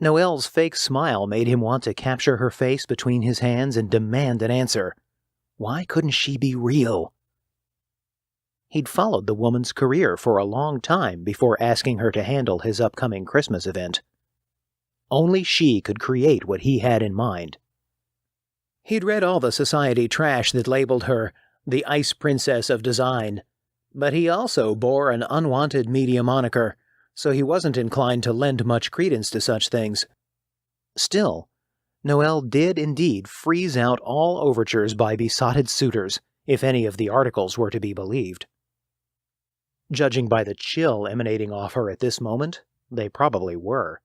Noelle's fake smile made him want to capture her face between his hands and demand an answer. Why couldn't she be real? He'd followed the woman's career for a long time before asking her to handle his upcoming Christmas event. Only she could create what he had in mind. He'd read all the society trash that labeled her the Ice Princess of Design, but he also bore an unwanted media moniker, so he wasn't inclined to lend much credence to such things. Still, Noelle did indeed freeze out all overtures by besotted suitors, if any of the articles were to be believed. Judging by the chill emanating off her at this moment, they probably were.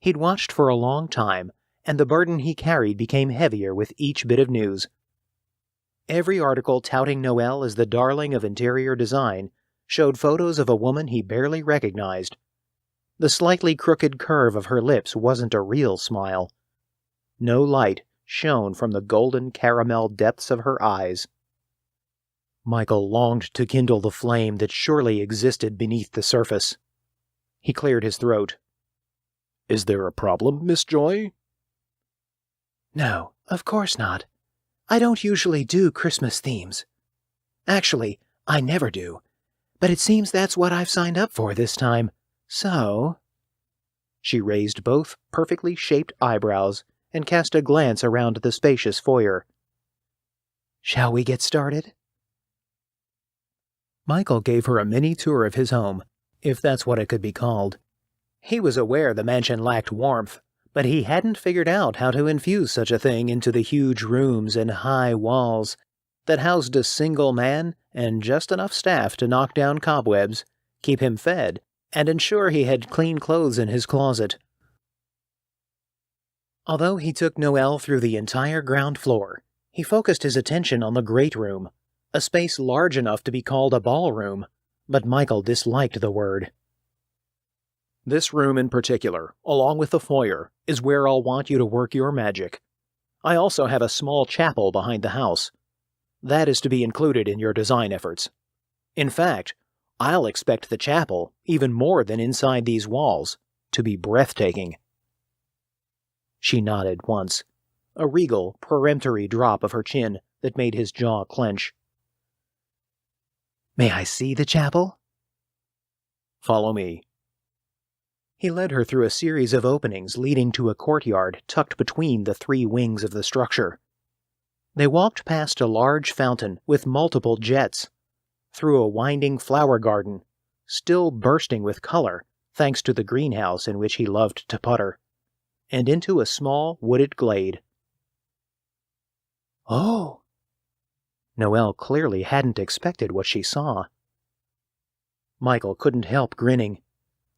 He'd watched for a long time, and the burden he carried became heavier with each bit of news. Every article touting Noelle as the darling of interior design showed photos of a woman he barely recognized. The slightly crooked curve of her lips wasn't a real smile. No light shone from the golden caramel depths of her eyes. Michael longed to kindle the flame that surely existed beneath the surface. He cleared his throat. "Is there a problem, Miss Joy?" "No, of course not. I don't usually do Christmas themes. Actually, I never do. But it seems that's what I've signed up for this time. So—" She raised both perfectly shaped eyebrows and cast a glance around the spacious foyer. "Shall we get started?" Michael gave her a mini tour of his home, if that's what it could be called. He was aware the mansion lacked warmth, but he hadn't figured out how to infuse such a thing into the huge rooms and high walls that housed a single man and just enough staff to knock down cobwebs, keep him fed, and ensure he had clean clothes in his closet. Although he took Noelle through the entire ground floor, he focused his attention on the great room, a space large enough to be called a ballroom, but Michael disliked the word. "This room in particular, along with the foyer, is where I'll want you to work your magic. I also have a small chapel behind the house. That is to be included in your design efforts. In fact, I'll expect the chapel, even more than inside these walls, to be breathtaking." She nodded once, a regal, peremptory drop of her chin that made his jaw clench. "May I see the chapel?" "Follow me." He led her through a series of openings leading to a courtyard tucked between the three wings of the structure. They walked past a large fountain with multiple jets, through a winding flower garden, still bursting with color thanks to the greenhouse in which he loved to putter, and into a small wooded glade. "Oh!" Noelle clearly hadn't expected what she saw. Michael couldn't help grinning.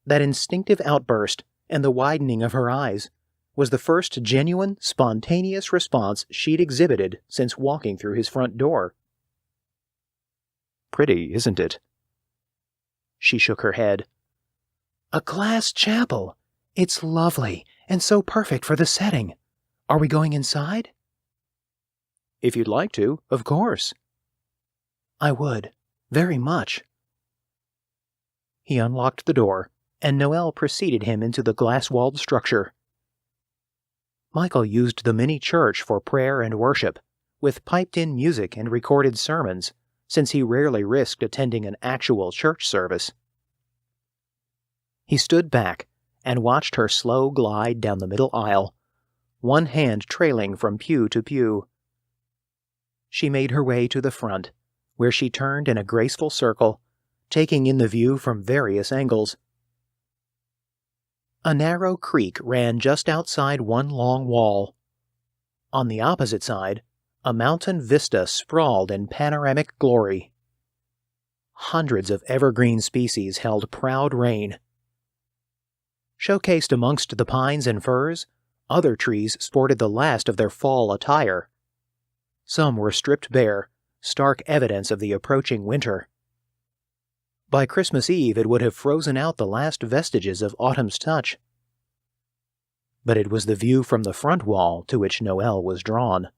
That instinctive outburst and the widening of her eyes was the first genuine, spontaneous response she'd exhibited since walking through his front door. "Pretty, isn't it?" She shook her head. "A glass chapel! It's lovely, and so perfect for the setting. Are we going inside?" "If you'd like to, of course." "I would, very much." He unlocked the door, and Noelle preceded him into the glass-walled structure. Michael used the mini church for prayer and worship, with piped-in music and recorded sermons, since he rarely risked attending an actual church service. He stood back and watched her slow glide down the middle aisle, one hand trailing from pew to pew. She made her way to the front, where she turned in a graceful circle, taking in the view from various angles. A narrow creek ran just outside one long wall. On the opposite side, a mountain vista sprawled in panoramic glory. Hundreds of evergreen species held proud reign. Showcased amongst the pines and firs, other trees sported the last of their fall attire. Some were stripped bare, stark evidence of the approaching winter. By Christmas Eve it would have frozen out the last vestiges of autumn's touch. But it was the view from the front wall to which Noelle was drawn.